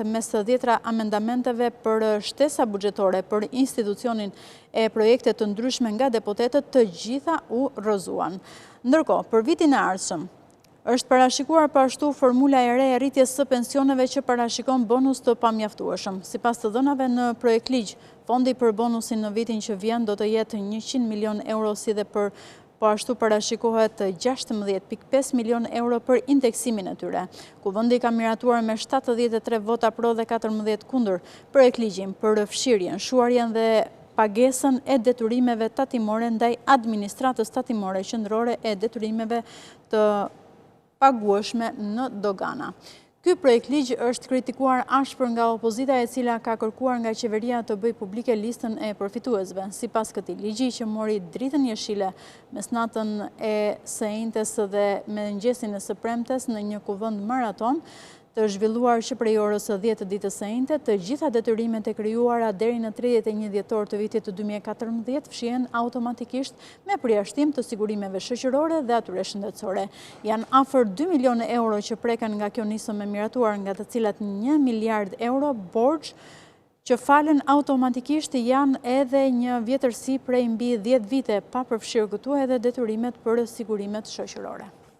Mes 10 amendamenteve për shtesa buxhetore për institucionin e projekte të ndryshme nga deputetët, të gjitha u rrëzuan. Ndërkohë, për vitin e ardhshëm, është parashikuar pashtu formula e re e rritjes së pensioneve që parashikon bonus të pamjaftueshëm. Sipas të dhënave në projekt ligj, fondi për bonusin në vitin që vjen do të jetë 100 milion euro, si dhe po ashtu parashikohet 16,5 milion euro për indeksimin e tyre. Kuvendi ka miratuar me 73 vota pro dhe 14 kundër projekt ligjin për fshirjen, shuarjen dhe pagesën e detyrimeve tatimore ndaj administratës tatimore qendrore e detyrimeve të pagueshme në dogana. Ky projekt ligj është kritikuar ashpër nga opozita, e cila ka kërkuar nga qeveria të bëjë publike listën e përfituesve. Sipas këtij ligji, që mori dritën jeshile mesnatën e së njëjtës dhe mëngjesin e së premtes në një kuvend maraton, të zhvilluar që prej orës 10 të ditës së njëjtë, të gjitha detyrimet e krijuara deri në 31 dhjetor të vitit të 2014 fshihen automatikisht me përjashtim të sigurimeve shoqërore dhe atyre shëndetësore. Janë afër 2 milionë euro që preken nga kjo nisëm e miratuar, nga të cilat 1 miliard euro borxh që falen automatikisht, janë edhe një vjetërsi prej mbi 10 vite, pa përfshirë këtu edhe detyrimet për sigurimet shoqërore.